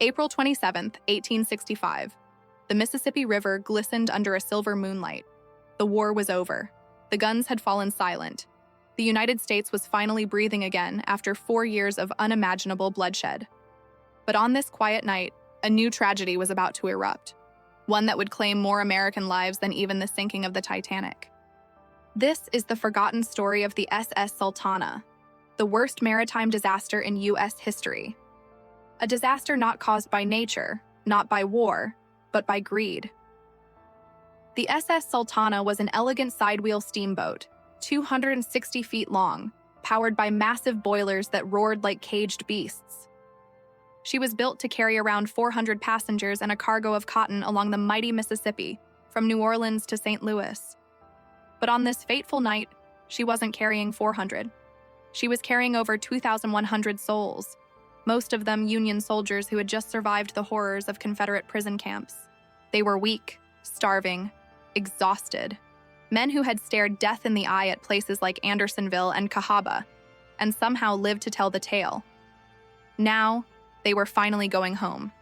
April 27, 1865. The Mississippi River glistened under a silver moonlight. The war was over. The guns had fallen silent. The United States was finally breathing again after 4 years of unimaginable bloodshed. But on this quiet night, a new tragedy was about to erupt, one that would claim more American lives than even the sinking of the Titanic. This is the forgotten story of the SS Sultana, the worst maritime disaster in U.S. history. A disaster not caused by nature, not by war, but by greed. The SS Sultana was an elegant sidewheel steamboat, 260 feet long, powered by massive boilers that roared like caged beasts. She was built to carry around 400 passengers and a cargo of cotton along the mighty Mississippi, from New Orleans to St. Louis. But on this fateful night, she wasn't carrying 400. She was carrying over 2,100 souls, most of them Union soldiers who had just survived the horrors of Confederate prison camps. They were weak, starving, exhausted. Men who had stared death in the eye at places like Andersonville and Cahaba, and somehow lived to tell the tale. Now, they were finally going home.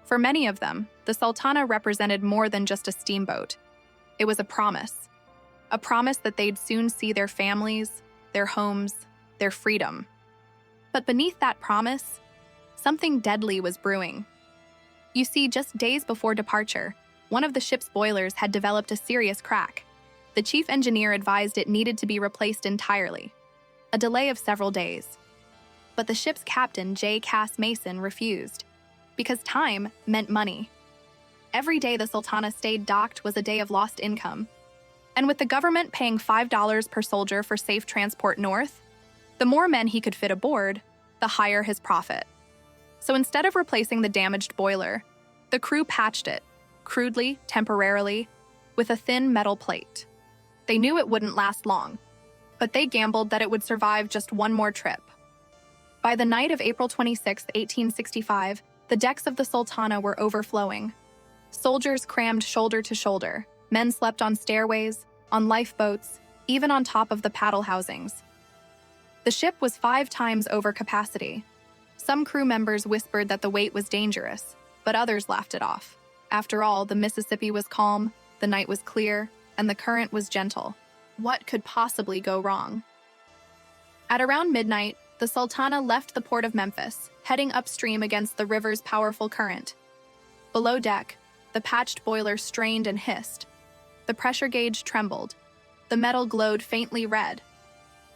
For many of them, the Sultana represented more than just a steamboat. It was a promise that they'd soon see their families, their homes, their freedom. But beneath that promise, something deadly was brewing. You see, just days before departure, one of the ship's boilers had developed a serious crack. The chief engineer advised it needed to be replaced entirely, a delay of several days. But the ship's captain, J. Cass Mason, refused, because time meant money. Every day the Sultana stayed docked was a day of lost income. And with the government paying $5 per soldier for safe transport north, the more men he could fit aboard, the higher his profit. So instead of replacing the damaged boiler, the crew patched it, crudely, temporarily, with a thin metal plate. They knew it wouldn't last long, but they gambled that it would survive just one more trip. By the night of April 26, 1865, the decks of the Sultana were overflowing. Soldiers crammed shoulder to shoulder. Men slept on stairways, on lifeboats, even on top of the paddle housings. The ship was 5 times over capacity. Some crew members whispered that the weight was dangerous, but others laughed it off. After all, the Mississippi was calm, the night was clear, and the current was gentle. What could possibly go wrong? At around midnight, the Sultana left the port of Memphis, heading upstream against the river's powerful current. Below deck, the patched boiler strained and hissed. The pressure gauge trembled. The metal glowed faintly red.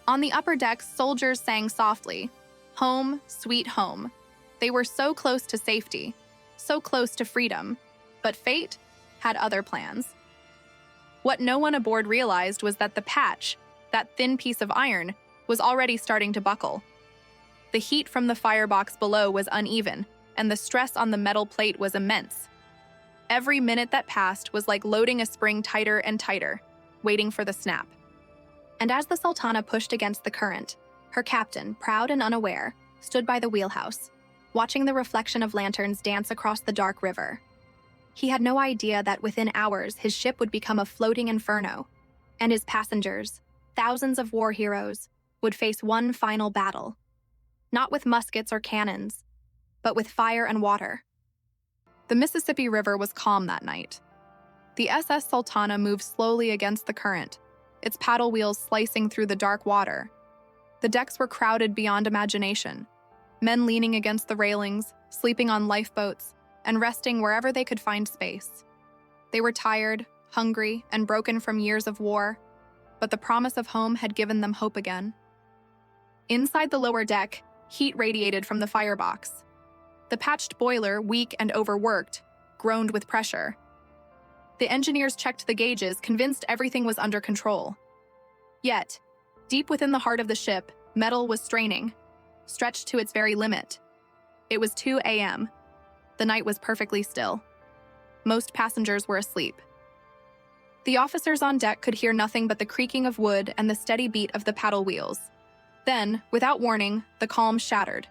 On the upper decks, soldiers sang softly, "Home, sweet home." They were so close to safety, so close to freedom, but fate had other plans. What no one aboard realized was that the patch, that thin piece of iron, was already starting to buckle. The heat from the firebox below was uneven, and the stress on the metal plate was immense. Every minute that passed was like loading a spring tighter and tighter, waiting for the snap. And as the Sultana pushed against the current, her captain, proud and unaware, stood by the wheelhouse, watching the reflection of lanterns dance across the dark river. He had no idea that within hours his ship would become a floating inferno, and his passengers, thousands of war heroes, would face one final battle. Not with muskets or cannons, but with fire and water. The Mississippi River was calm that night. The SS Sultana moved slowly against the current, its paddle wheels slicing through the dark water. The decks were crowded beyond imagination, men leaning against the railings, sleeping on lifeboats, and resting wherever they could find space. They were tired, hungry, and broken from years of war, but the promise of home had given them hope again. Inside the lower deck, heat radiated from the firebox. The patched boiler, weak and overworked, groaned with pressure. The engineers checked the gauges, convinced everything was under control. Yet, deep within the heart of the ship, metal was straining, stretched to its very limit. It was 2 a.m. The night was perfectly still. Most passengers were asleep. The officers on deck could hear nothing but the creaking of wood and the steady beat of the paddle wheels. Then, without warning, the calm shattered.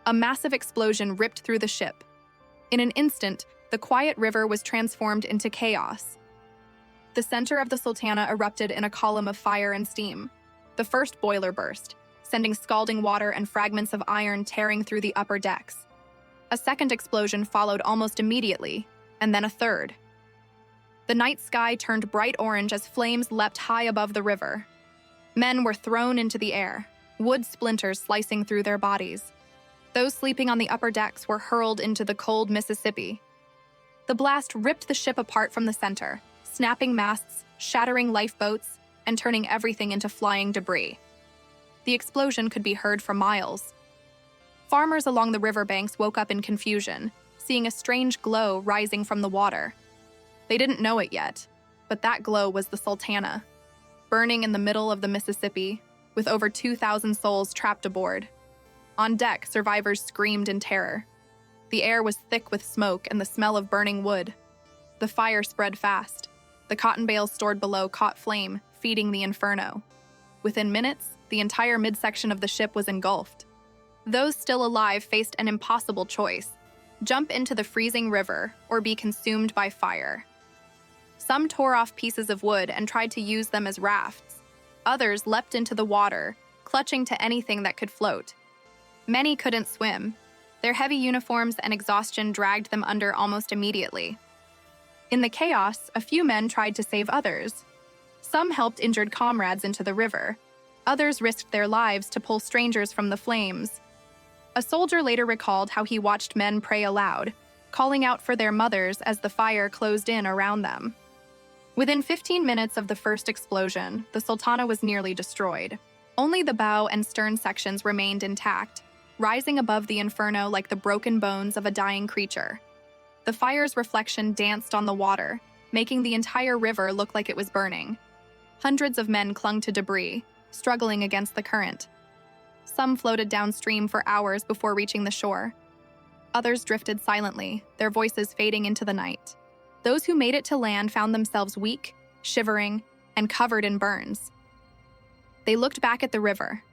A massive explosion ripped through the ship. In an instant, the quiet river was transformed into chaos. The center of the Sultana erupted in a column of fire and steam. The first boiler burst, sending scalding water and fragments of iron tearing through the upper decks. A second explosion followed almost immediately, and then a third. The night sky turned bright orange as flames leapt high above the river. Men were thrown into the air, wood splinters slicing through their bodies. Those sleeping on the upper decks were hurled into the cold Mississippi. The blast ripped the ship apart from the center, snapping masts, shattering lifeboats, and turning everything into flying debris. The explosion could be heard for miles. Farmers along the riverbanks woke up in confusion, seeing a strange glow rising from the water. They didn't know it yet, but that glow was the Sultana, burning in the middle of the Mississippi, with over 2,000 souls trapped aboard. On deck, survivors screamed in terror. The air was thick with smoke and the smell of burning wood. The fire spread fast. The cotton bales stored below caught flame, feeding the inferno. Within minutes, the entire midsection of the ship was engulfed. Those still alive faced an impossible choice: jump into the freezing river or be consumed by fire. Some tore off pieces of wood and tried to use them as rafts. Others leapt into the water, clutching to anything that could float. Many couldn't swim. Their heavy uniforms and exhaustion dragged them under almost immediately. In the chaos, a few men tried to save others. Some helped injured comrades into the river. Others risked their lives to pull strangers from the flames. A soldier later recalled how he watched men pray aloud, calling out for their mothers as the fire closed in around them. Within 15 minutes of the first explosion, the Sultana was nearly destroyed. Only the bow and stern sections remained intact, rising above the inferno like the broken bones of a dying creature. The fire's reflection danced on the water, making the entire river look like it was burning. Hundreds of men clung to debris, struggling against the current. Some floated downstream for hours before reaching the shore. Others drifted silently, their voices fading into the night. Those who made it to land found themselves weak, shivering, and covered in burns. They looked back at the river,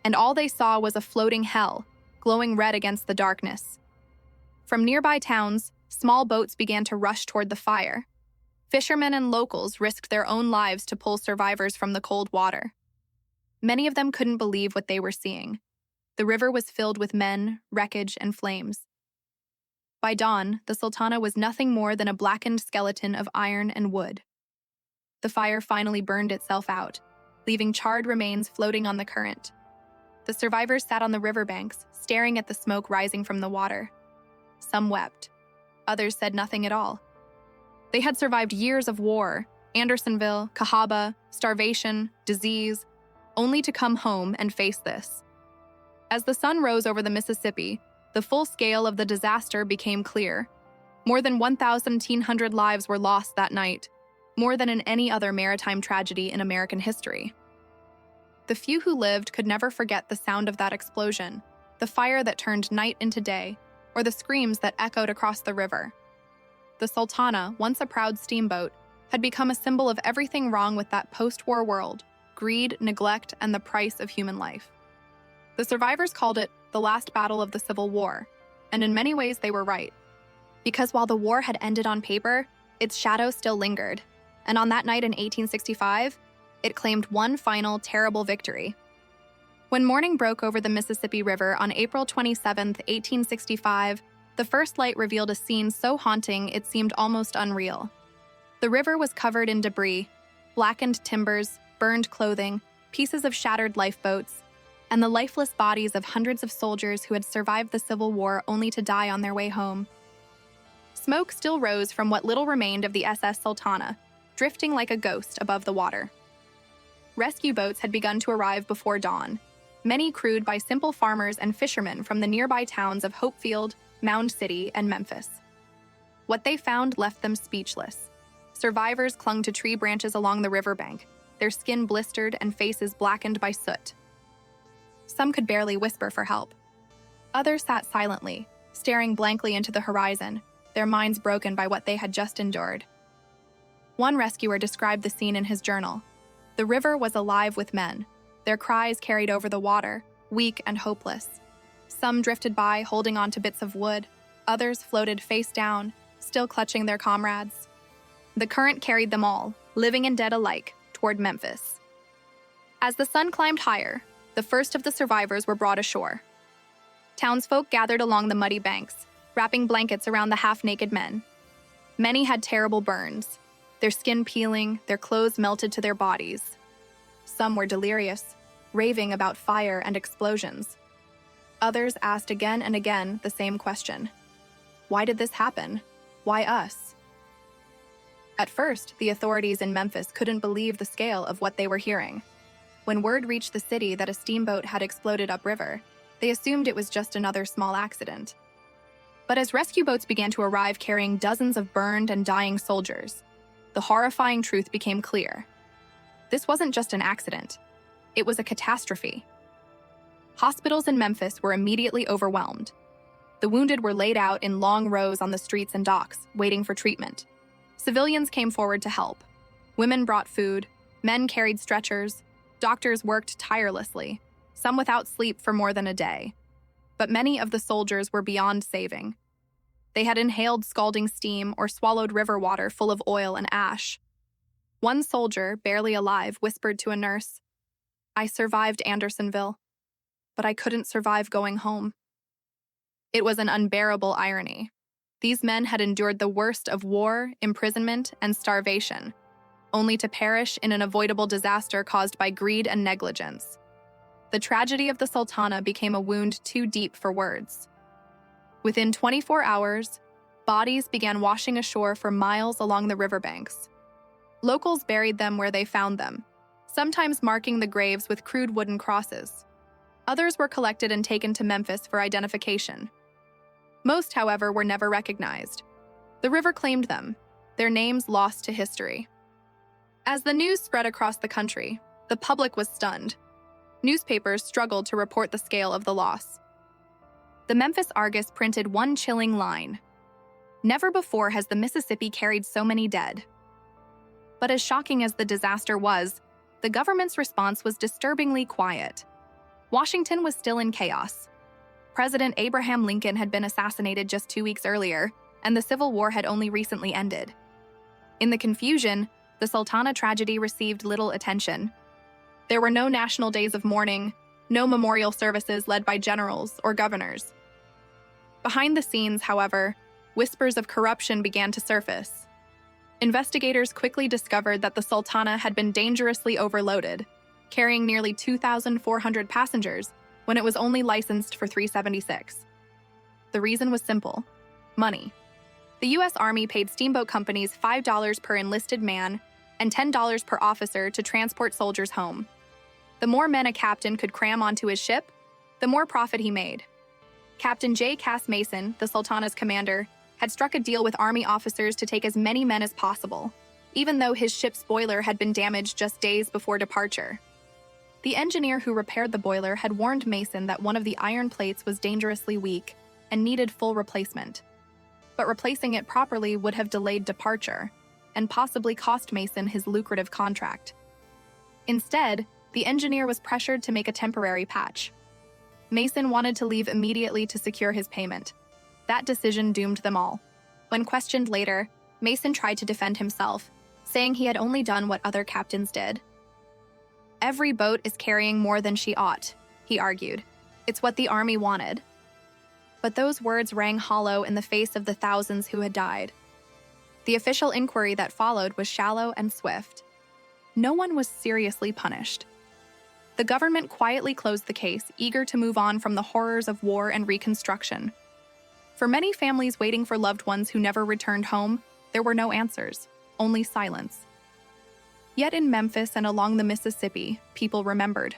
and all they saw was a floating hell, glowing red against the darkness. From nearby towns, small boats began to rush toward the fire. Fishermen and locals risked their own lives to pull survivors from the cold water. Many of them couldn't believe what they were seeing. The river was filled with men, wreckage, and flames. By dawn, the Sultana was nothing more than a blackened skeleton of iron and wood. The fire finally burned itself out, leaving charred remains floating on the current. The survivors sat on the riverbanks, staring at the smoke rising from the water. Some wept. Others said nothing at all. They had survived years of war, Andersonville, Cahaba, starvation, disease, only to come home and face this. As the sun rose over the Mississippi, the full scale of the disaster became clear. More than 1,100 lives were lost that night, more than in any other maritime tragedy in American history. The few who lived could never forget the sound of that explosion, the fire that turned night into day, or the screams that echoed across the river. The Sultana, once a proud steamboat, had become a symbol of everything wrong with that post-war world: greed, neglect, and the price of human life. The survivors called it the last battle of the Civil War, and in many ways they were right. Because while the war had ended on paper, its shadow still lingered, and on that night in 1865, it claimed one final terrible victory. When morning broke over the Mississippi River on April 27, 1865, the first light revealed a scene so haunting it seemed almost unreal. The river was covered in debris, blackened timbers, burned clothing, pieces of shattered lifeboats, and the lifeless bodies of hundreds of soldiers who had survived the Civil War only to die on their way home. Smoke still rose from what little remained of the SS Sultana, drifting like a ghost above the water. Rescue boats had begun to arrive before dawn, many crewed by simple farmers and fishermen from the nearby towns of Hopefield, Mound City, and Memphis. What they found left them speechless. Survivors clung to tree branches along the riverbank, their skin blistered and faces blackened by soot. Some could barely whisper for help. Others sat silently, staring blankly into the horizon, their minds broken by what they had just endured. One rescuer described the scene in his journal. The river was alive with men, their cries carried over the water, weak and hopeless. Some drifted by, holding on to bits of wood. Others floated face down, still clutching their comrades. The current carried them all, living and dead alike, toward Memphis. As the sun climbed higher, the first of the survivors were brought ashore. Townsfolk gathered along the muddy banks, wrapping blankets around the half-naked men. Many had terrible burns, their skin peeling, their clothes melted to their bodies. Some were delirious, raving about fire and explosions. Others asked again and again the same question. Why did this happen? Why us? At first, the authorities in Memphis couldn't believe the scale of what they were hearing. When word reached the city that a steamboat had exploded upriver, they assumed it was just another small accident. But as rescue boats began to arrive carrying dozens of burned and dying soldiers, the horrifying truth became clear. This wasn't just an accident. It was a catastrophe. Hospitals in Memphis were immediately overwhelmed. The wounded were laid out in long rows on the streets and docks, waiting for treatment. Civilians came forward to help. Women brought food, men carried stretchers, doctors worked tirelessly, some without sleep for more than a day. But many of the soldiers were beyond saving. They had inhaled scalding steam or swallowed river water full of oil and ash. One soldier, barely alive, whispered to a nurse, "I survived Andersonville, but I couldn't survive going home." It was an unbearable irony. These men had endured the worst of war, imprisonment, and starvation, only to perish in an avoidable disaster caused by greed and negligence. The tragedy of the Sultana became a wound too deep for words. Within 24 hours, bodies began washing ashore for miles along the riverbanks. Locals buried them where they found them, sometimes marking the graves with crude wooden crosses. Others were collected and taken to Memphis for identification. Most, however, were never recognized. The river claimed them, their names lost to history. As the news spread across the country, the public was stunned. Newspapers struggled to report the scale of the loss. The Memphis Argus printed one chilling line: "Never before has the Mississippi carried so many dead." But as shocking as the disaster was, the government's response was disturbingly quiet. Washington was still in chaos. President Abraham Lincoln had been assassinated just 2 weeks earlier, and the Civil War had only recently ended. In the confusion, the Sultana tragedy received little attention. There were no national days of mourning, no memorial services led by generals or governors. Behind the scenes, however, whispers of corruption began to surface. Investigators quickly discovered that the Sultana had been dangerously overloaded, carrying nearly 2,400 passengers when it was only licensed for 376. The reason was simple: money. The U.S. Army paid steamboat companies $5 per enlisted man and $10 per officer to transport soldiers home. The more men a captain could cram onto his ship, the more profit he made. Captain J. Cass Mason, the Sultana's commander, had struck a deal with Army officers to take as many men as possible, even though his ship's boiler had been damaged just days before departure. The engineer who repaired the boiler had warned Mason that one of the iron plates was dangerously weak and needed full replacement. But replacing it properly would have delayed departure and possibly cost Mason his lucrative contract. Instead, the engineer was pressured to make a temporary patch. Mason wanted to leave immediately to secure his payment. That decision doomed them all. When questioned later, Mason tried to defend himself, saying he had only done what other captains did. "Every boat is carrying more than she ought," he argued. "It's what the Army wanted." But those words rang hollow in the face of the thousands who had died. The official inquiry that followed was shallow and swift. No one was seriously punished. The government quietly closed the case, eager to move on from the horrors of war and Reconstruction. For many families waiting for loved ones who never returned home, there were no answers, only silence. Yet in Memphis and along the Mississippi, people remembered.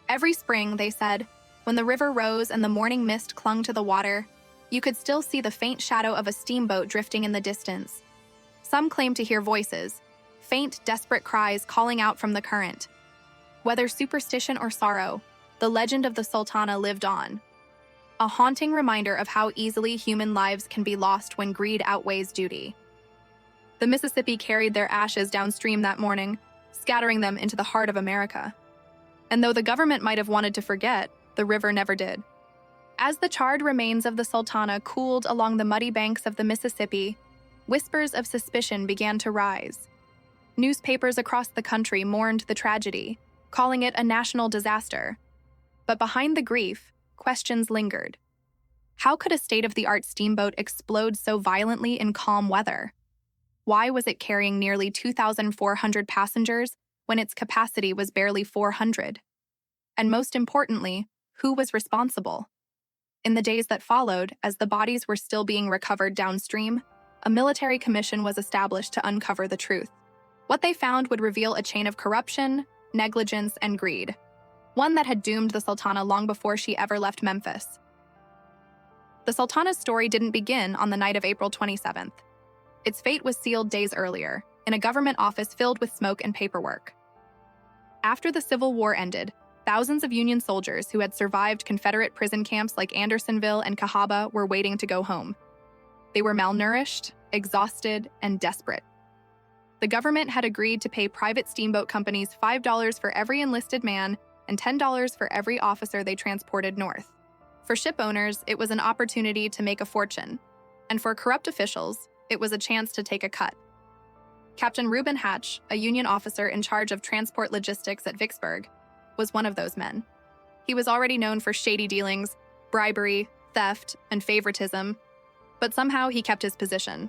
Every spring, they said, when the river rose and the morning mist clung to the water, you could still see the faint shadow of a steamboat drifting in the distance. Some claimed to hear voices, faint, desperate cries calling out from the current. Whether superstition or sorrow, the legend of the Sultana lived on. A haunting reminder of how easily human lives can be lost when greed outweighs duty. The Mississippi carried their ashes downstream that morning, scattering them into the heart of America. And though the government might have wanted to forget, the river never did. As the charred remains of the Sultana cooled along the muddy banks of the Mississippi, whispers of suspicion began to rise. Newspapers across the country mourned the tragedy, calling it a national disaster. But behind the grief, questions lingered. How could a state-of-the-art steamboat explode so violently in calm weather? Why was it carrying nearly 2,400 passengers when its capacity was barely 400? And most importantly, who was responsible? In the days that followed, as the bodies were still being recovered downstream, a military commission was established to uncover the truth. What they found would reveal a chain of corruption, negligence, and greed, one that had doomed the Sultana long before she ever left Memphis. The Sultana's story didn't begin on the night of April 27th. Its fate was sealed days earlier, in a government office filled with smoke and paperwork. After the Civil War ended, thousands of Union soldiers who had survived Confederate prison camps like Andersonville and Cahaba were waiting to go home. They were malnourished, exhausted, and desperate. The government had agreed to pay private steamboat companies $5 for every enlisted man and $10 for every officer they transported north. For ship owners, it was an opportunity to make a fortune, and for corrupt officials, it was a chance to take a cut. Captain Reuben Hatch, a Union officer in charge of transport logistics at Vicksburg, was one of those men. He was already known for shady dealings, bribery, theft, and favoritism, but somehow he kept his position.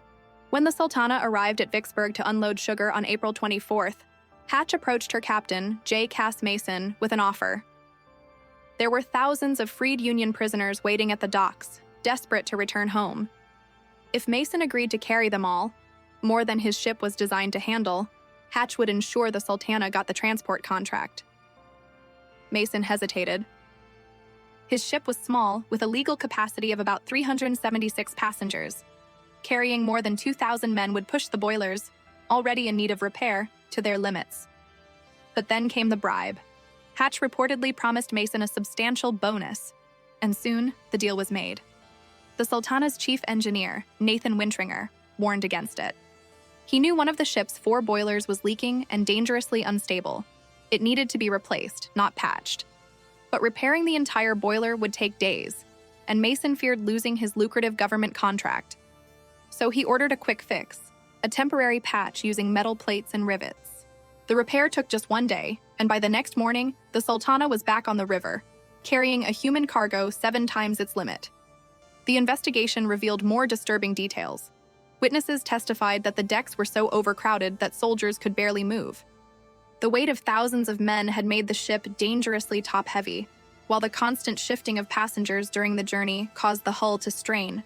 When the Sultana arrived at Vicksburg to unload sugar on April 24th, Hatch approached her captain, J. Cass Mason, with an offer. There were thousands of freed Union prisoners waiting at the docks, desperate to return home. If Mason agreed to carry them all, more than his ship was designed to handle, Hatch would ensure the Sultana got the transport contract. Mason hesitated. His ship was small, with a legal capacity of about 376 passengers. Carrying more than 2,000 men would push the boilers, already in need of repair, to their limits. But then came the bribe. Hatch reportedly promised Mason a substantial bonus, and soon the deal was made. The Sultana's chief engineer, Nathan Wintringer, warned against it. He knew one of the ship's 4 boilers was leaking and dangerously unstable. It needed to be replaced, not patched. But repairing the entire boiler would take days, and Mason feared losing his lucrative government contract. So he ordered a quick fix, a temporary patch using metal plates and rivets. The repair took just 1 day, and by the next morning, the Sultana was back on the river, carrying a human cargo 7 times its limit. The investigation revealed more disturbing details. Witnesses testified that the decks were so overcrowded that soldiers could barely move. The weight of thousands of men had made the ship dangerously top-heavy, while the constant shifting of passengers during the journey caused the hull to strain.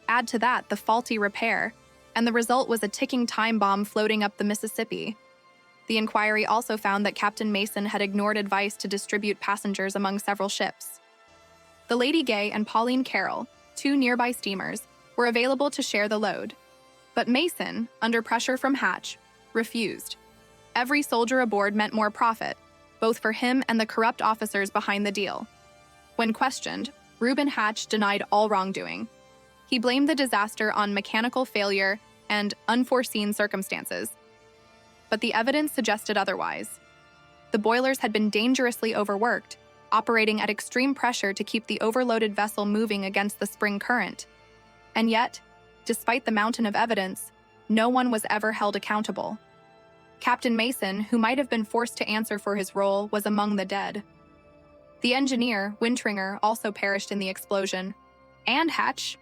Add to that the faulty repair, and the result was a ticking time bomb floating up the Mississippi. The inquiry also found that Captain Mason had ignored advice to distribute passengers among several ships. The Lady Gay and Pauline Carroll, 2 nearby steamers, were available to share the load. But Mason, under pressure from Hatch, refused. Every soldier aboard meant more profit, both for him and the corrupt officers behind the deal. When questioned, Reuben Hatch denied all wrongdoing. He blamed the disaster on mechanical failure and unforeseen circumstances. But the evidence suggested otherwise. The boilers had been dangerously overworked, operating at extreme pressure to keep the overloaded vessel moving against the spring current. And yet, despite the mountain of evidence, no one was ever held accountable. Captain Mason, who might have been forced to answer for his role, was among the dead. The engineer, Wintringer, also perished in the explosion. And Hatch.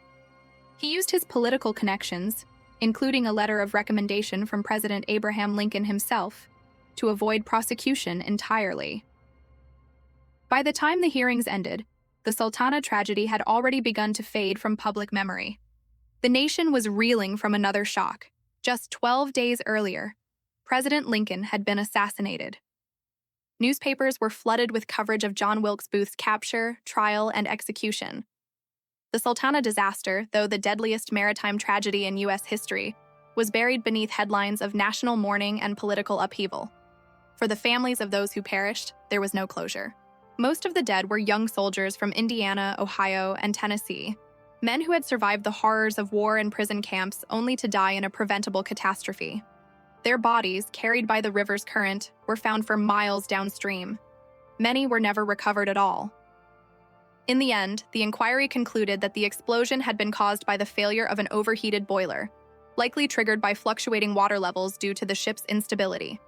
He used his political connections, including a letter of recommendation from President Abraham Lincoln himself, to avoid prosecution entirely. By the time the hearings ended, the Sultana tragedy had already begun to fade from public memory. The nation was reeling from another shock. Just 12 days earlier, President Lincoln had been assassinated. Newspapers were flooded with coverage of John Wilkes Booth's capture, trial, and execution. The Sultana disaster, though the deadliest maritime tragedy in U.S. history, was buried beneath headlines of national mourning and political upheaval. For the families of those who perished, there was no closure. Most of the dead were young soldiers from Indiana, Ohio, and Tennessee, men who had survived the horrors of war and prison camps only to die in a preventable catastrophe. Their bodies, carried by the river's current, were found for miles downstream. Many were never recovered at all. In the end, the inquiry concluded that the explosion had been caused by the failure of an overheated boiler, likely triggered by fluctuating water levels due to the ship's instability.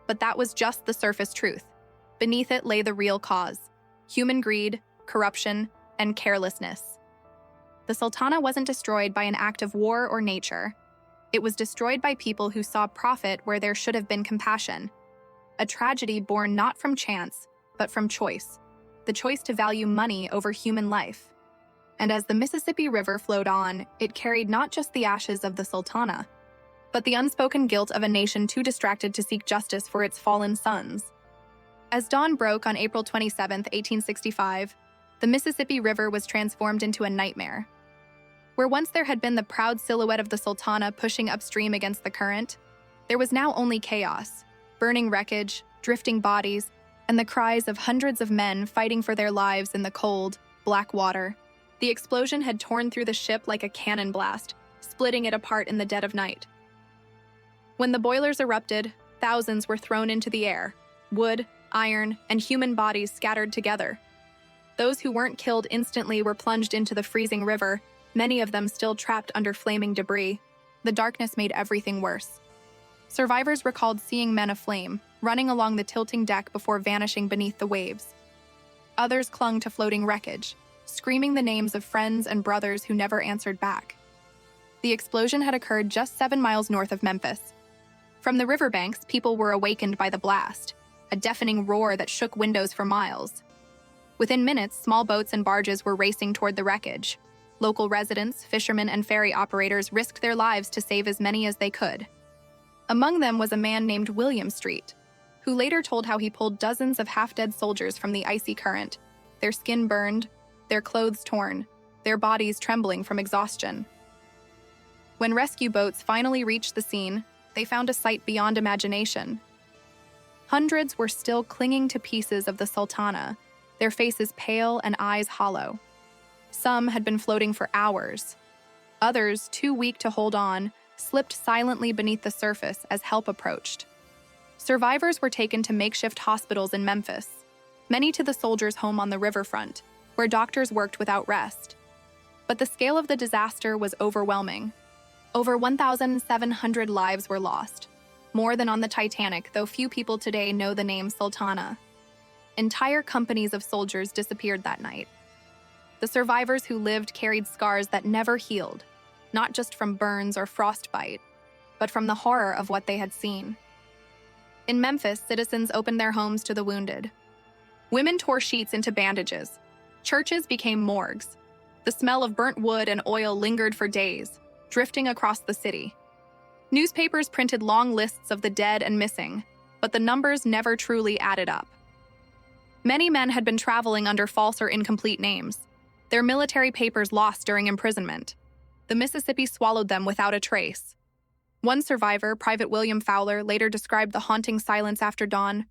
But that was just the surface truth. Beneath it lay the real cause: human greed, corruption, and carelessness. The Sultana wasn't destroyed by an act of war or nature. It was destroyed by people who saw profit where there should have been compassion. A tragedy born not from chance, but from choice. The choice to value money over human life. And as the Mississippi River flowed on, it carried not just the ashes of the Sultana, but the unspoken guilt of a nation too distracted to seek justice for its fallen sons. As dawn broke on April 27, 1865, the Mississippi River was transformed into a nightmare. Where once there had been the proud silhouette of the Sultana pushing upstream against the current, there was now only chaos, burning wreckage, drifting bodies, and the cries of hundreds of men fighting for their lives in the cold, black water. The explosion had torn through the ship like a cannon blast, splitting it apart in the dead of night. When the boilers erupted, thousands were thrown into the air, wood, iron, and human bodies scattered together. Those who weren't killed instantly were plunged into the freezing river, many of them still trapped under flaming debris. The darkness made everything worse. Survivors recalled seeing men aflame, running along the tilting deck before vanishing beneath the waves. Others clung to floating wreckage, screaming the names of friends and brothers who never answered back. The explosion had occurred just 7 miles north of Memphis. From the riverbanks, people were awakened by the blast, a deafening roar that shook windows for miles. Within minutes, small boats and barges were racing toward the wreckage. Local residents, fishermen, and ferry operators risked their lives to save as many as they could. Among them was a man named William Street, who later told how he pulled dozens of half-dead soldiers from the icy current, their skin burned, their clothes torn, their bodies trembling from exhaustion. When rescue boats finally reached the scene, they found a sight beyond imagination. Hundreds were still clinging to pieces of the Sultana, their faces pale and eyes hollow. Some had been floating for hours. Others, too weak to hold on, slipped silently beneath the surface as help approached. Survivors were taken to makeshift hospitals in Memphis, many to the soldiers' home on the riverfront, where doctors worked without rest. But the scale of the disaster was overwhelming. Over 1,700 lives were lost, more than on the Titanic, though few people today know the name Sultana. Entire companies of soldiers disappeared that night. The survivors who lived carried scars that never healed, not just from burns or frostbite, but from the horror of what they had seen. In Memphis, citizens opened their homes to the wounded. Women tore sheets into bandages. Churches became morgues. The smell of burnt wood and oil lingered for days, drifting across the city. Newspapers printed long lists of the dead and missing, but the numbers never truly added up. Many men had been traveling under false or incomplete names, their military papers lost during imprisonment. The Mississippi swallowed them without a trace. One survivor, Private William Fowler, later described the haunting silence after dawn.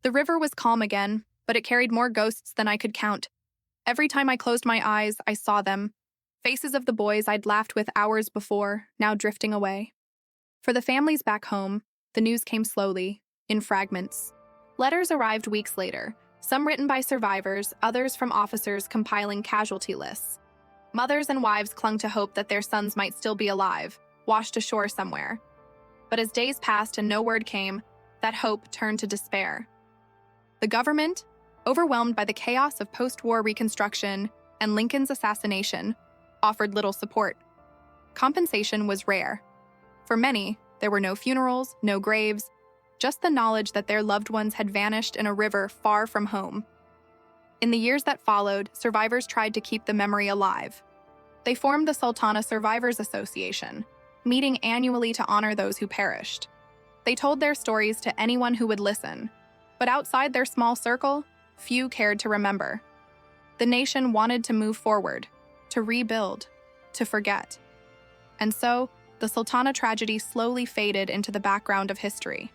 The river was calm again, but it carried more ghosts than I could count. Every time I closed my eyes, I saw them. Faces of the boys I'd laughed with hours before, now drifting away. For the families back home, the news came slowly, in fragments. Letters arrived weeks later, some written by survivors, others from officers compiling casualty lists. Mothers and wives clung to hope that their sons might still be alive, washed ashore somewhere. But as days passed and no word came, that hope turned to despair. The government, overwhelmed by the chaos of post-war reconstruction and Lincoln's assassination, offered little support. Compensation was rare. For many, there were no funerals, no graves, just the knowledge that their loved ones had vanished in a river far from home. In the years that followed, survivors tried to keep the memory alive. They formed the Sultana Survivors Association, meeting annually to honor those who perished. They told their stories to anyone who would listen, but outside their small circle, few cared to remember. The nation wanted to move forward, to rebuild, to forget. And so, the Sultana tragedy slowly faded into the background of history.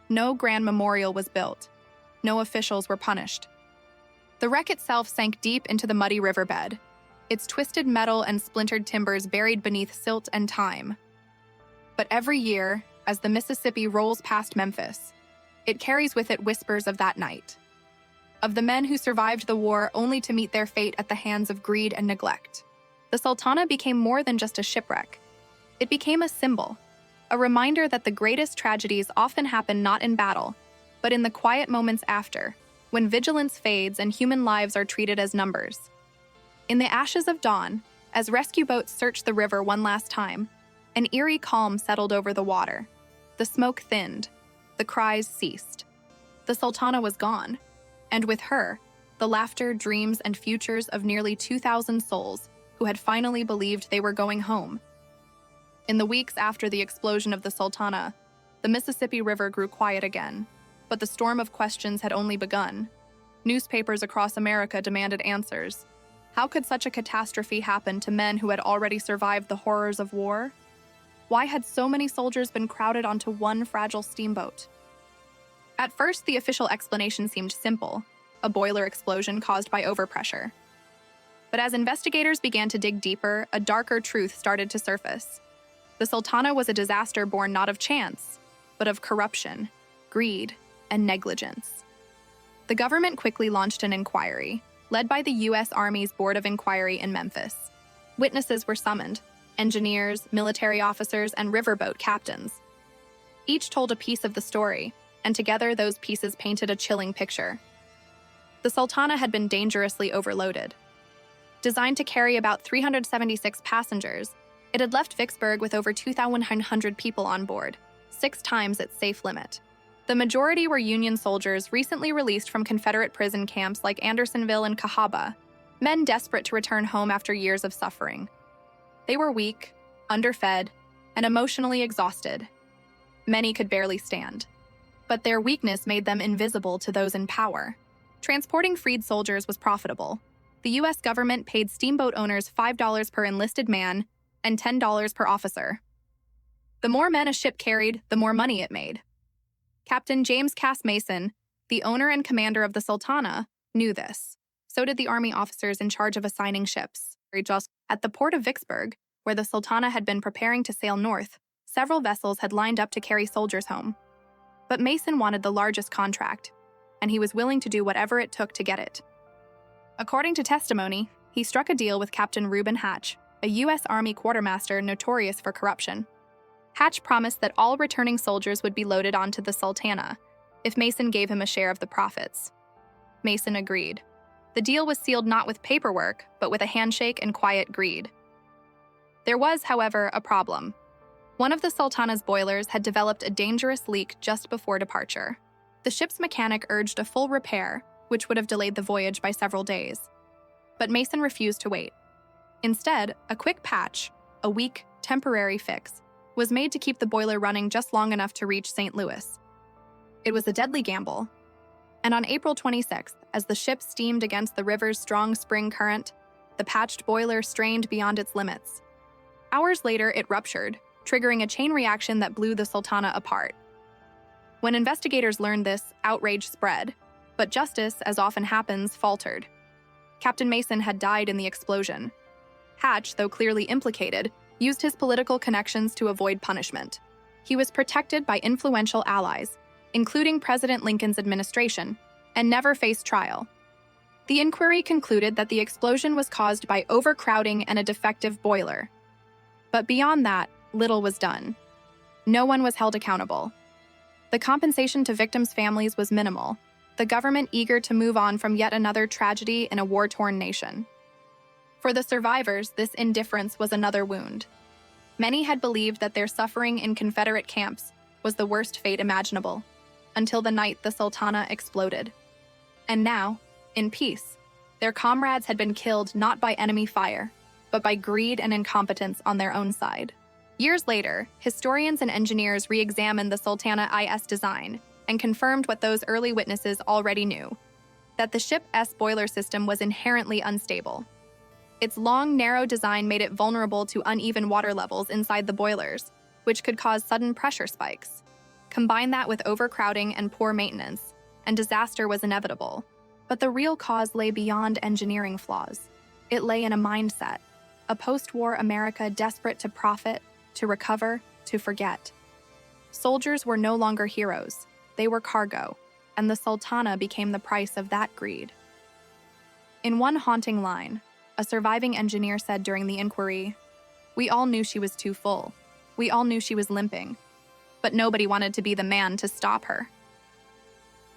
No grand memorial was built. No officials were punished. The wreck itself sank deep into the muddy riverbed, its twisted metal and splintered timbers buried beneath silt and time. But every year, as the Mississippi rolls past Memphis, it carries with it whispers of that night, of the men who survived the war only to meet their fate at the hands of greed and neglect. The Sultana became more than just a shipwreck. It became a symbol, a reminder that the greatest tragedies often happen not in battle, but in the quiet moments after, when vigilance fades and human lives are treated as numbers. In the ashes of dawn, As rescue boats searched the river one last time, an eerie calm settled over the water. The smoke thinned. The cries ceased. The Sultana was gone, and with her, the laughter, dreams, and futures of nearly 2,000 souls who had finally believed they were going home. In the weeks after the explosion of the Sultana, the Mississippi River grew quiet again, but the storm of questions had only begun. Newspapers across America demanded answers. How could such a catastrophe happen to men who had already survived the horrors of war? Why had so many soldiers been crowded onto one fragile steamboat? At first, the official explanation seemed simple: a boiler explosion caused by overpressure. But as investigators began to dig deeper, a darker truth started to surface. The Sultana was a disaster born not of chance, but of corruption, greed, and negligence. The government quickly launched an inquiry, led by the U.S. Army's Board of Inquiry in Memphis. Witnesses were summoned: engineers, military officers, and riverboat captains. Each told a piece of the story, and together those pieces painted a chilling picture. The Sultana had been dangerously overloaded. Designed to carry about 376 passengers, it had left Vicksburg with over 2,100 people on board, 6 times its safe limit. The majority were Union soldiers recently released from Confederate prison camps like Andersonville and Cahaba, men desperate to return home after years of suffering. They were weak, underfed, and emotionally exhausted. Many could barely stand. But their weakness made them invisible to those in power. Transporting freed soldiers was profitable. The U.S. government paid steamboat owners $5 per enlisted man and $10 per officer. The more men a ship carried, the more money it made. Captain James Cass Mason, the owner and commander of the Sultana, knew this. So did the Army officers in charge of assigning ships. Just at the port of Vicksburg, where the Sultana had been preparing to sail north, several vessels had lined up to carry soldiers home. But Mason wanted the largest contract, and he was willing to do whatever it took to get it. According to testimony, he struck a deal with Captain Reuben Hatch, a U.S. Army quartermaster notorious for corruption. Hatch promised that all returning soldiers would be loaded onto the Sultana if Mason gave him a share of the profits. Mason agreed. The deal was sealed not with paperwork, but with a handshake and quiet greed. There was, however, a problem. One of the Sultana's boilers had developed a dangerous leak just before departure. The ship's mechanic urged a full repair, which would have delayed the voyage by several days. But Mason refused to wait. Instead, a quick patch, a weak, temporary fix, was made to keep the boiler running just long enough to reach St. Louis. It was a deadly gamble. And on April 26th, as the ship steamed against the river's strong spring current, the patched boiler strained beyond its limits. Hours later, it ruptured, triggering a chain reaction that blew the Sultana apart. When investigators learned this, outrage spread, but justice, as often happens, faltered. Captain Mason had died in the explosion. Hatch, though clearly implicated, used his political connections to avoid punishment. He was protected by influential allies, including President Lincoln's administration, and never faced trial. The inquiry concluded that the explosion was caused by overcrowding and a defective boiler. But beyond that, little was done. No one was held accountable. The compensation to victims' families was minimal, the government eager to move on from yet another tragedy in a war-torn nation. For the survivors, this indifference was another wound. Many had believed that their suffering in Confederate camps was the worst fate imaginable, until the night the Sultana exploded. And now, in peace, their comrades had been killed not by enemy fire, but by greed and incompetence on their own side. Years later, historians and engineers re-examined the Sultana IS design and confirmed what those early witnesses already knew, that the ship's boiler system was inherently unstable. Its long, narrow design made it vulnerable to uneven water levels inside the boilers, which could cause sudden pressure spikes. Combine that with overcrowding and poor maintenance, and disaster was inevitable. But the real cause lay beyond engineering flaws. It lay in a mindset, a post-war America desperate to profit, to recover, to forget. Soldiers were no longer heroes. They were cargo, and the Sultana became the price of that greed. In one haunting line, a surviving engineer said during the inquiry, "We all knew she was too full. We all knew she was limping. But nobody wanted to be the man to stop her."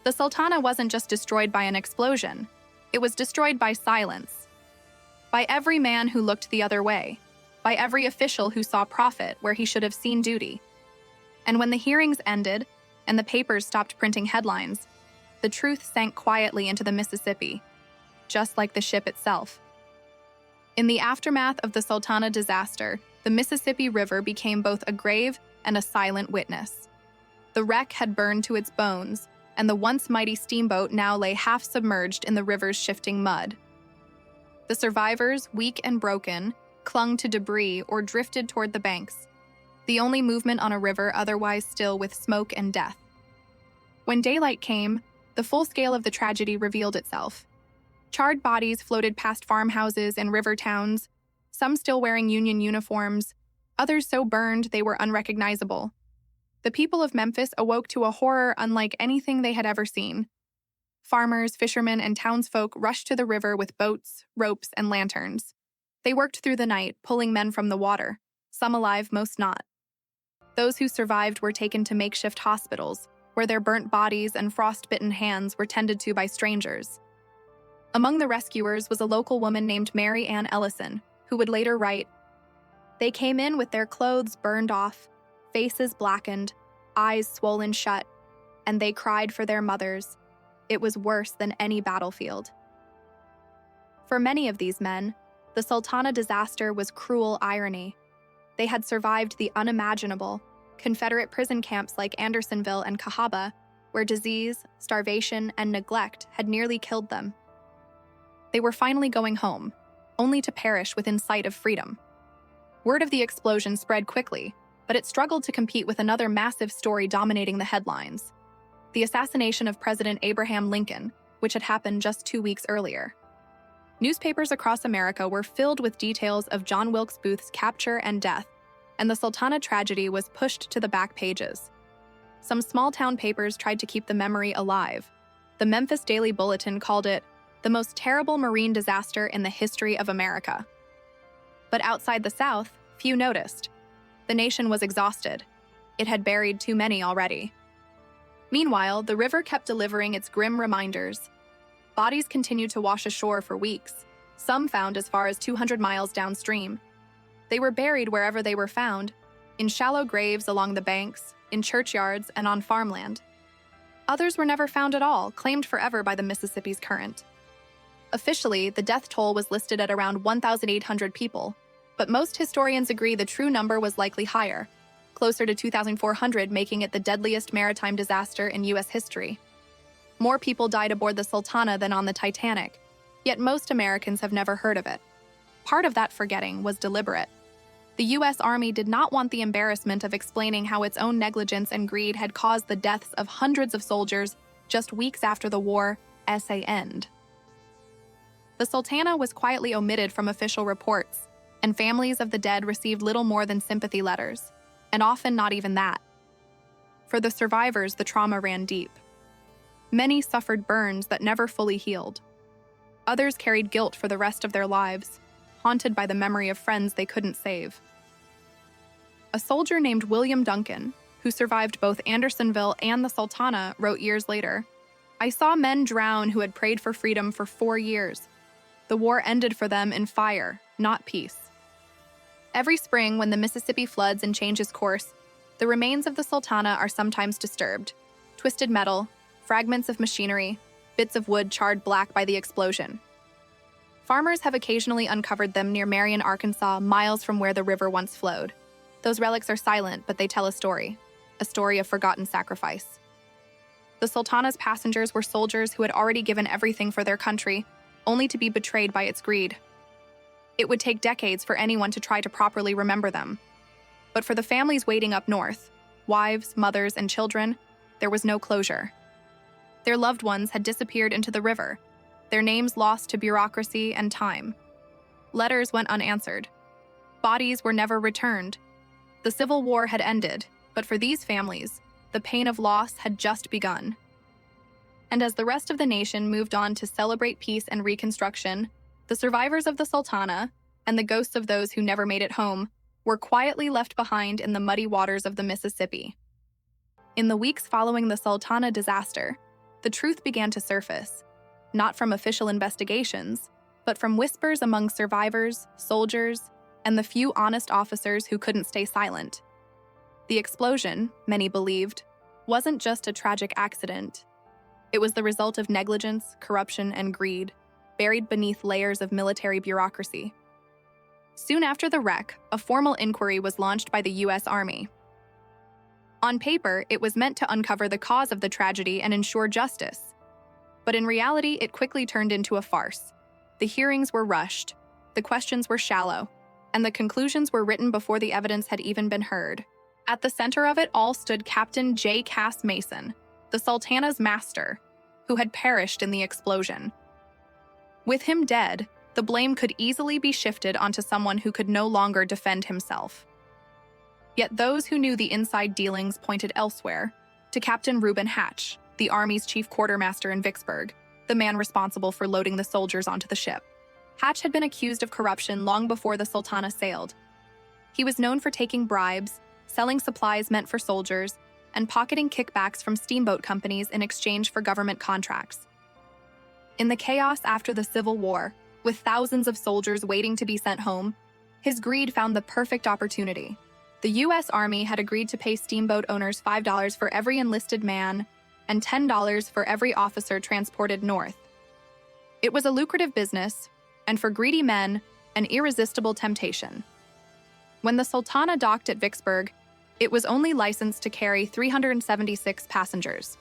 The Sultana wasn't just destroyed by an explosion. It was destroyed by silence. by every man who looked the other way, by every official who saw profit where he should have seen duty. And when the hearings ended and the papers stopped printing headlines, the truth sank quietly into the Mississippi, just like the ship itself. In the aftermath of the Sultana disaster, the Mississippi River became both a grave and a silent witness. The wreck had burned to its bones, and the once mighty steamboat now lay half submerged in the river's shifting mud. The survivors, weak and broken, clung to debris or drifted toward the banks, the only movement on a river otherwise still with smoke and death. When daylight came, the full scale of the tragedy revealed itself. Charred bodies floated past farmhouses and river towns, some still wearing Union uniforms, others so burned they were unrecognizable. The people of Memphis awoke to a horror unlike anything they had ever seen. Farmers, fishermen, and townsfolk rushed to the river with boats, ropes, and lanterns. They worked through the night, pulling men from the water, some alive, most not. Those who survived were taken to makeshift hospitals, where their burnt bodies and frost-bitten hands were tended to by strangers. Among the rescuers was a local woman named Mary Ann Ellison, who would later write, "They came in with their clothes burned off, faces blackened, eyes swollen shut, and they cried for their mothers. It was worse than any battlefield." For many of these men, the Sultana disaster was cruel irony. They had survived the unimaginable, Confederate prison camps like Andersonville and Cahaba, where disease, starvation, and neglect had nearly killed them. They were finally going home, only to perish within sight of freedom. Word of the explosion spread quickly, but it struggled to compete with another massive story dominating the headlines: the assassination of President Abraham Lincoln, which had happened just 2 weeks earlier. Newspapers across America were filled with details of John Wilkes Booth's capture and death, and the Sultana tragedy was pushed to the back pages. Some small-town papers tried to keep the memory alive. The Memphis Daily Bulletin called it the most terrible marine disaster in the history of America. But outside the South, few noticed. The nation was exhausted. It had buried too many already. Meanwhile, the river kept delivering its grim reminders. Bodies continued to wash ashore for weeks, some found as far as 200 miles downstream. They were buried wherever they were found, in shallow graves along the banks, in churchyards, and on farmland. Others were never found at all, claimed forever by the Mississippi's current. Officially, the death toll was listed at around 1,800 people, but most historians agree the true number was likely higher, closer to 2,400, making it the deadliest maritime disaster in U.S. history. More people died aboard the Sultana than on the Titanic, yet most Americans have never heard of it. Part of that forgetting was deliberate. The U.S. Army did not want the embarrassment of explaining how its own negligence and greed had caused the deaths of hundreds of soldiers just weeks after the war's end. The Sultana was quietly omitted from official reports, and families of the dead received little more than sympathy letters, and often not even that. For the survivors, the trauma ran deep. Many suffered burns that never fully healed. Others carried guilt for the rest of their lives, haunted by the memory of friends they couldn't save. A soldier named William Duncan, who survived both Andersonville and the Sultana, wrote years later, "I saw men drown who had prayed for freedom for 4 years. The war ended for them in fire, not peace." Every spring, when the Mississippi floods and changes course, the remains of the Sultana are sometimes disturbed. Twisted metal, fragments of machinery, bits of wood charred black by the explosion. Farmers have occasionally uncovered them near Marion, Arkansas, miles from where the river once flowed. Those relics are silent, but they tell a story of forgotten sacrifice. The Sultana's passengers were soldiers who had already given everything for their country, only to be betrayed by its greed. It would take decades for anyone to try to properly remember them. But for the families waiting up north, wives, mothers, and children, there was no closure. Their loved ones had disappeared into the river, their names lost to bureaucracy and time. Letters went unanswered. Bodies were never returned. The Civil War had ended, but for these families, the pain of loss had just begun. And as the rest of the nation moved on to celebrate peace and reconstruction, the survivors of the Sultana, and the ghosts of those who never made it home, were quietly left behind in the muddy waters of the Mississippi. In the weeks following the Sultana disaster, the truth began to surface, not from official investigations, but from whispers among survivors, soldiers, and the few honest officers who couldn't stay silent. The explosion, many believed, wasn't just a tragic accident. It was the result of negligence, corruption, and greed, buried beneath layers of military bureaucracy. Soon after the wreck, a formal inquiry was launched by the U.S. Army. On paper, it was meant to uncover the cause of the tragedy and ensure justice. But in reality, it quickly turned into a farce. The hearings were rushed, the questions were shallow, and the conclusions were written before the evidence had even been heard. At the center of it all stood Captain J. Cass Mason, the Sultana's master, who had perished in the explosion. With him dead, the blame could easily be shifted onto someone who could no longer defend himself. Yet those who knew the inside dealings pointed elsewhere, to Captain Reuben Hatch, the Army's chief quartermaster in Vicksburg, the man responsible for loading the soldiers onto the ship. Hatch had been accused of corruption long before the Sultana sailed. He was known for taking bribes, selling supplies meant for soldiers, and pocketing kickbacks from steamboat companies in exchange for government contracts. In the chaos after the Civil War, with thousands of soldiers waiting to be sent home, his greed found the perfect opportunity. The U.S. Army had agreed to pay steamboat owners $5 for every enlisted man and $10 for every officer transported north. It was a lucrative business, and for greedy men, an irresistible temptation. When the Sultana docked at Vicksburg, it was only licensed to carry 376 passengers.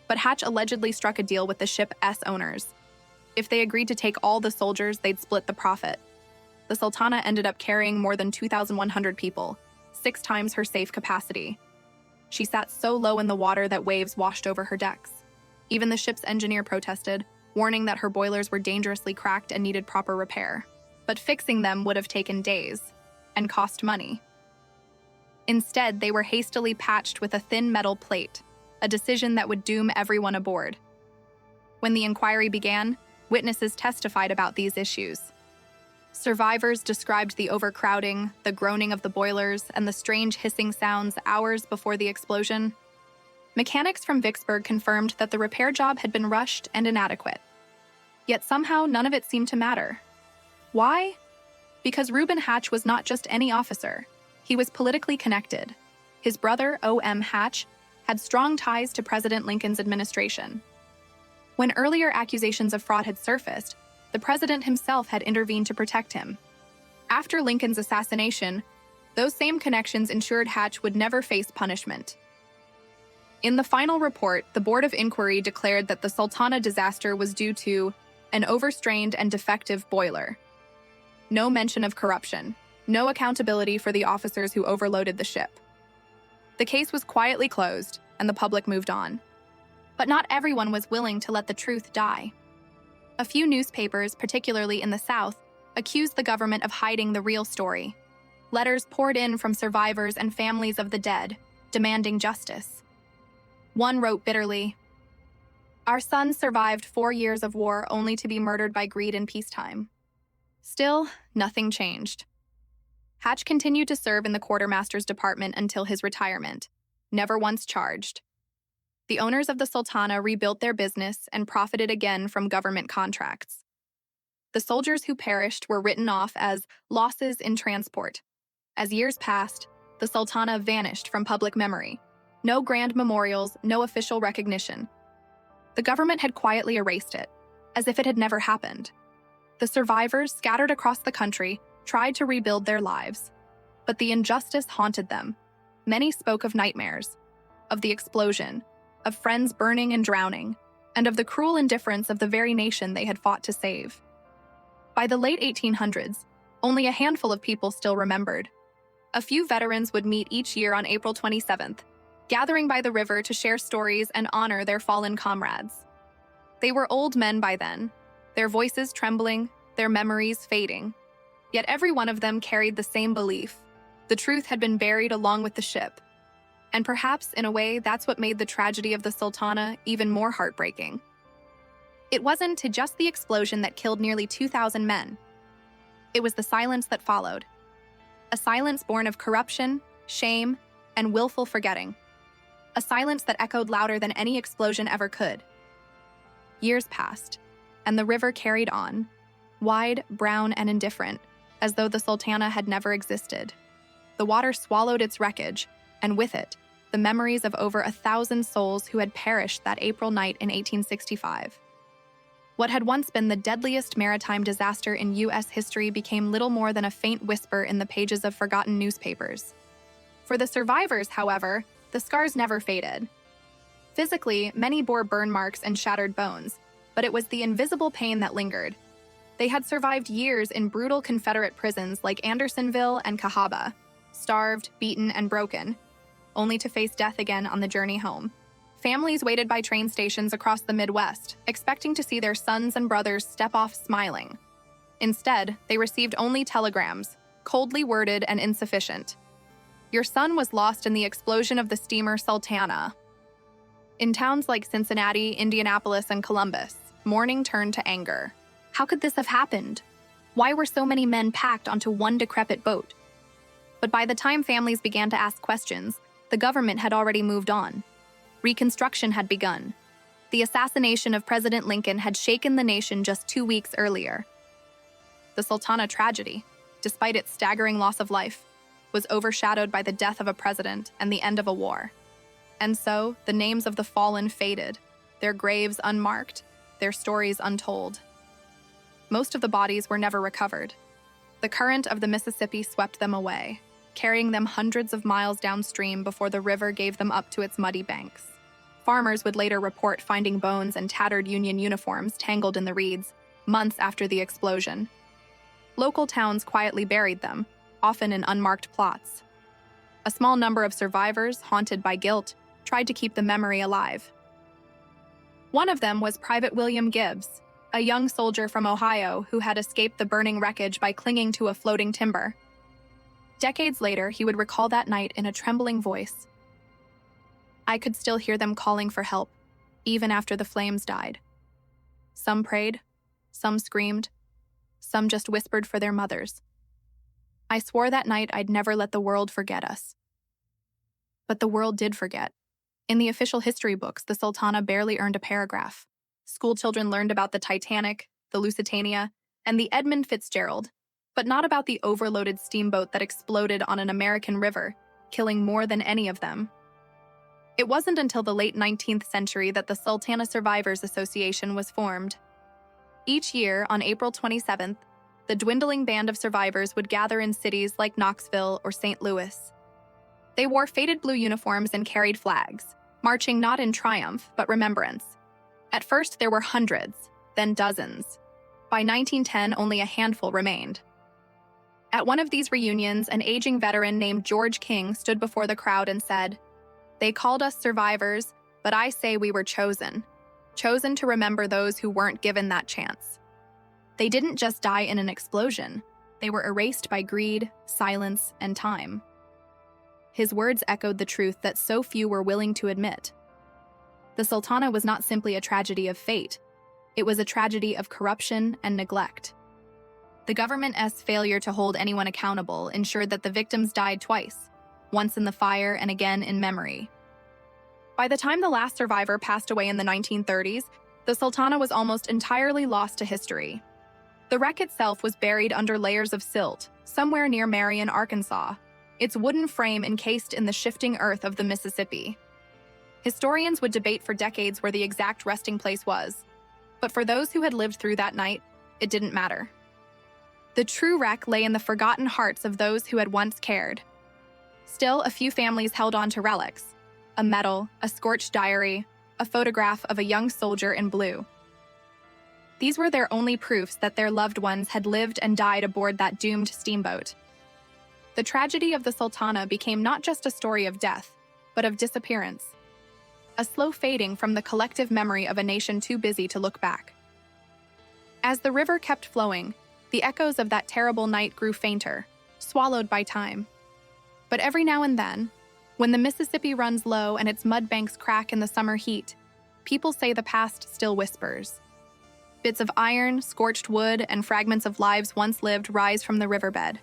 But Hatch allegedly struck a deal with the ship's owners. If they agreed to take all the soldiers, they'd split the profit. The Sultana ended up carrying more than 2,100 people, 6 times her safe capacity. She sat so low in the water that waves washed over her decks. Even the ship's engineer protested, warning that her boilers were dangerously cracked and needed proper repair. But fixing them would have taken days and cost money. Instead, they were hastily patched with a thin metal plate, a decision that would doom everyone aboard. When the inquiry began, witnesses testified about these issues. Survivors described the overcrowding, the groaning of the boilers, and the strange hissing sounds hours before the explosion. Mechanics from Vicksburg confirmed that the repair job had been rushed and inadequate. Yet somehow none of it seemed to matter. Why? Because Reuben Hatch was not just any officer. He was politically connected. His brother, O.M. Hatch, had strong ties to President Lincoln's administration. When earlier accusations of fraud had surfaced, the president himself had intervened to protect him. After Lincoln's assassination, those same connections ensured Hatch would never face punishment. In the final report, the Board of Inquiry declared that the Sultana disaster was due to an overstrained and defective boiler. No mention of corruption. No accountability for the officers who overloaded the ship. The case was quietly closed, and the public moved on. But not everyone was willing to let the truth die. A few newspapers, particularly in the South, accused the government of hiding the real story. Letters poured in from survivors and families of the dead, demanding justice. One wrote bitterly, "Our son survived 4 years of war only to be murdered by greed in peacetime." Still, nothing changed. Hatch continued to serve in the quartermaster's department until his retirement, never once charged. The owners of the Sultana rebuilt their business and profited again from government contracts. The soldiers who perished were written off as losses in transport. As years passed, the Sultana vanished from public memory. No grand memorials, no official recognition. The government had quietly erased it, as if it had never happened. The survivors, scattered across the country, tried to rebuild their lives. But the injustice haunted them. Many spoke of nightmares, of the explosion, of friends burning and drowning, and of the cruel indifference of the very nation they had fought to save. By the late 1800s, only a handful of people still remembered. A few veterans would meet each year on April 27th, gathering by the river to share stories and honor their fallen comrades. They were old men by then, their voices trembling, their memories fading. Yet every one of them carried the same belief. The truth had been buried along with the ship. And perhaps, in a way, that's what made the tragedy of the Sultana even more heartbreaking. It wasn't just the explosion that killed nearly 2,000 men. It was the silence that followed. A silence born of corruption, shame, and willful forgetting. A silence that echoed louder than any explosion ever could. Years passed, and the river carried on. wide, brown, and indifferent, as though the Sultana had never existed. The water swallowed its wreckage, and with it, the memories of over 1,000 souls who had perished that April night in 1865. What had once been the deadliest maritime disaster in U.S. history became little more than a faint whisper in the pages of forgotten newspapers. For the survivors, however, the scars never faded. Physically, many bore burn marks and shattered bones, but it was the invisible pain that lingered. They had survived years in brutal Confederate prisons like Andersonville and Cahaba, starved, beaten, and broken, only to face death again on the journey home. Families waited by train stations across the Midwest, expecting to see their sons and brothers step off smiling. Instead, they received only telegrams, coldly worded and insufficient. Your son was lost in the explosion of the steamer Sultana. In towns like Cincinnati, Indianapolis, and Columbus, mourning turned to anger. How could this have happened? Why were so many men packed onto one decrepit boat? But by the time families began to ask questions, the government had already moved on. Reconstruction had begun. The assassination of President Lincoln had shaken the nation just 2 weeks earlier. The Sultana tragedy, despite its staggering loss of life, was overshadowed by the death of a president and the end of a war. And so, the names of the fallen faded, their graves unmarked, their stories untold. Most of the bodies were never recovered. The current of the Mississippi swept them away, carrying them hundreds of miles downstream before the river gave them up to its muddy banks. Farmers would later report finding bones and tattered Union uniforms tangled in the reeds, months after the explosion. Local towns quietly buried them, often in unmarked plots. A small number of survivors, haunted by guilt, tried to keep the memory alive. One of them was Private William Gibbs, a young soldier from Ohio who had escaped the burning wreckage by clinging to a floating timber. Decades later, he would recall that night in a trembling voice. I could still hear them calling for help, even after the flames died. Some prayed, some screamed, some just whispered for their mothers. I swore that night I'd never let the world forget us. But the world did forget. In the official history books, the Sultana barely earned a paragraph. Schoolchildren learned about the Titanic, the Lusitania, and the Edmund Fitzgerald, but not about the overloaded steamboat that exploded on an American river, killing more than any of them. It wasn't until the late 19th century that the Sultana Survivors Association was formed. Each year, on April 27th, the dwindling band of survivors would gather in cities like Knoxville or St. Louis. They wore faded blue uniforms and carried flags, marching not in triumph, but remembrance. At first, there were hundreds, then dozens. By 1910, only a handful remained. At one of these reunions, an aging veteran named George King stood before the crowd and said, "They called us survivors, but I say we were chosen to remember those who weren't given that chance. They didn't just die in an explosion. They were erased by greed, silence, and time." His words echoed the truth that so few were willing to admit. The Sultana was not simply a tragedy of fate. It was a tragedy of corruption and neglect. The government's failure to hold anyone accountable ensured that the victims died twice, once in the fire and again in memory. By the time the last survivor passed away in the 1930s, the Sultana was almost entirely lost to history. The wreck itself was buried under layers of silt, somewhere near Marion, Arkansas, its wooden frame encased in the shifting earth of the Mississippi. Historians would debate for decades where the exact resting place was, but for those who had lived through that night, it didn't matter. The true wreck lay in the forgotten hearts of those who had once cared. Still, a few families held on to relics: a medal, a scorched diary, a photograph of a young soldier in blue. These were their only proofs that their loved ones had lived and died aboard that doomed steamboat. The tragedy of the Sultana became not just a story of death, but of disappearance, a slow fading from the collective memory of a nation too busy to look back. As the river kept flowing, the echoes of that terrible night grew fainter, swallowed by time. But every now and then, when the Mississippi runs low and its mud banks crack in the summer heat, people say the past still whispers. Bits of iron, scorched wood, and fragments of lives once lived rise from the riverbed,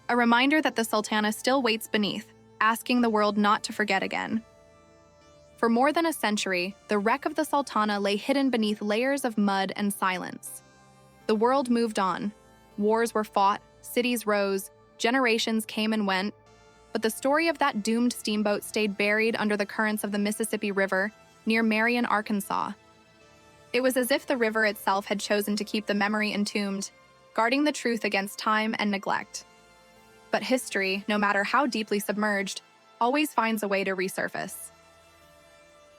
a reminder that the Sultana still waits beneath, asking the world not to forget again. For more than a century, the wreck of the Sultana lay hidden beneath layers of mud and silence. The world moved on. Wars were fought, cities rose, generations came and went, but the story of that doomed steamboat stayed buried under the currents of the Mississippi River near Marion, Arkansas. It was as if the river itself had chosen to keep the memory entombed, guarding the truth against time and neglect. But history, no matter how deeply submerged, always finds a way to resurface.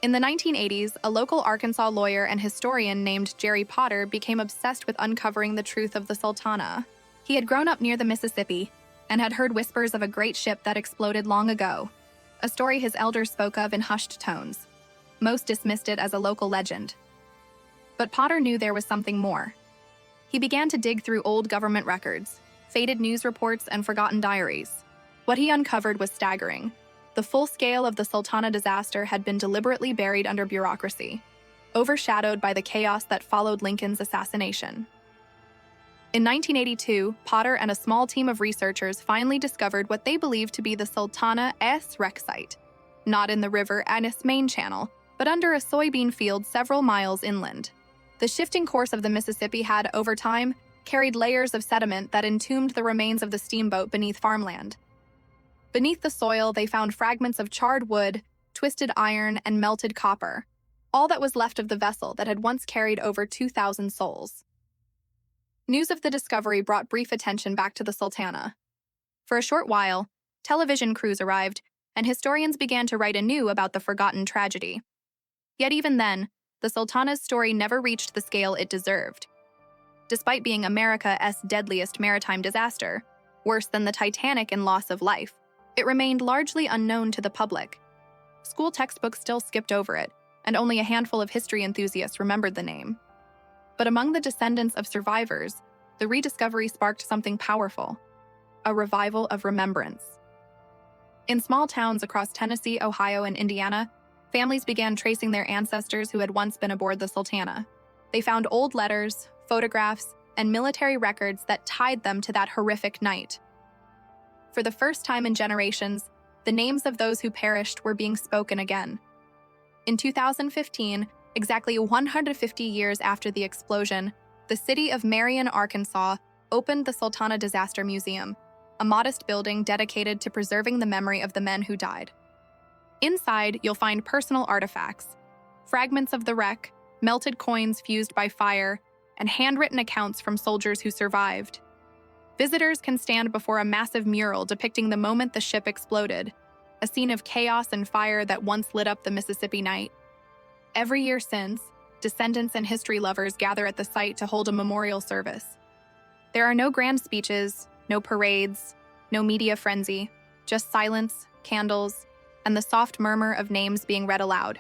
In the 1980s, a local Arkansas lawyer and historian named Jerry Potter became obsessed with uncovering the truth of the Sultana. He had grown up near the Mississippi and had heard whispers of a great ship that exploded long ago, a story his elders spoke of in hushed tones. Most dismissed it as a local legend. But Potter knew there was something more. He began to dig through old government records, faded news reports, and forgotten diaries. What he uncovered was staggering. The full scale of the Sultana disaster had been deliberately buried under bureaucracy, overshadowed by the chaos that followed Lincoln's assassination. In 1982, Potter and a small team of researchers finally discovered what they believed to be the Sultana's wreck site, not in the river and its main channel, but under a soybean field several miles inland. The shifting course of the Mississippi had, over time, carried layers of sediment that entombed the remains of the steamboat beneath farmland. Beneath the soil, they found fragments of charred wood, twisted iron, and melted copper, all that was left of the vessel that had once carried over 2,000 souls. News of the discovery brought brief attention back to the Sultana. For a short while, television crews arrived, and historians began to write anew about the forgotten tragedy. Yet even then, the Sultana's story never reached the scale it deserved. Despite being America's deadliest maritime disaster, worse than the Titanic in loss of life, it remained largely unknown to the public. School textbooks still skipped over it, and only a handful of history enthusiasts remembered the name. But among the descendants of survivors, the rediscovery sparked something powerful: a revival of remembrance. In small towns across Tennessee, Ohio, and Indiana, families began tracing their ancestors who had once been aboard the Sultana. They found old letters, photographs, and military records that tied them to that horrific night. For the first time in generations, the names of those who perished were being spoken again. In 2015, exactly 150 years after the explosion, the city of Marion, Arkansas, opened the Sultana Disaster Museum, a modest building dedicated to preserving the memory of the men who died. Inside, you'll find personal artifacts, fragments of the wreck, melted coins fused by fire, and handwritten accounts from soldiers who survived. Visitors can stand before a massive mural depicting the moment the ship exploded, a scene of chaos and fire that once lit up the Mississippi night. Every year since, descendants and history lovers gather at the site to hold a memorial service. There are no grand speeches, no parades, no media frenzy, just silence, candles, and the soft murmur of names being read aloud.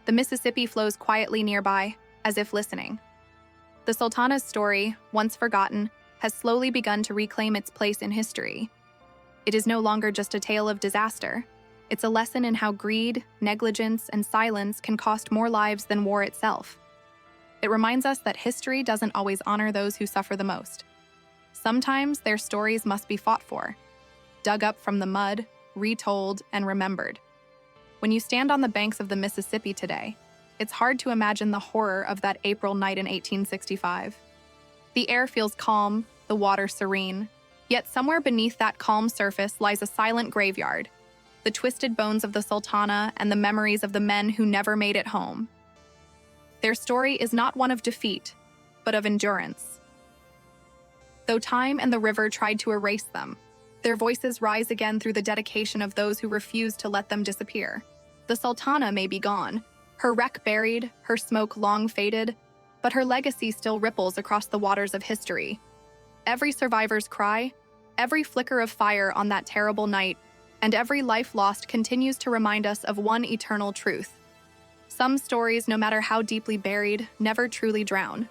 The Mississippi flows quietly nearby, as if listening. The Sultana's story, once forgotten, has slowly begun to reclaim its place in history. It is no longer just a tale of disaster. It's a lesson in how greed, negligence, and silence can cost more lives than war itself. It reminds us that history doesn't always honor those who suffer the most. Sometimes their stories must be fought for, dug up from the mud, retold, and remembered. When you stand on the banks of the Mississippi today, it's hard to imagine the horror of that April night in 1865. The air feels calm, the water serene, yet somewhere beneath that calm surface lies a silent graveyard, the twisted bones of the Sultana and the memories of the men who never made it home. Their story is not one of defeat, but of endurance. Though time and the river tried to erase them, their voices rise again through the dedication of those who refused to let them disappear. The Sultana may be gone, her wreck buried, her smoke long faded, but her legacy still ripples across the waters of history. Every survivor's cry, every flicker of fire on that terrible night, and every life lost continues to remind us of one eternal truth. Some stories, no matter how deeply buried, never truly drown.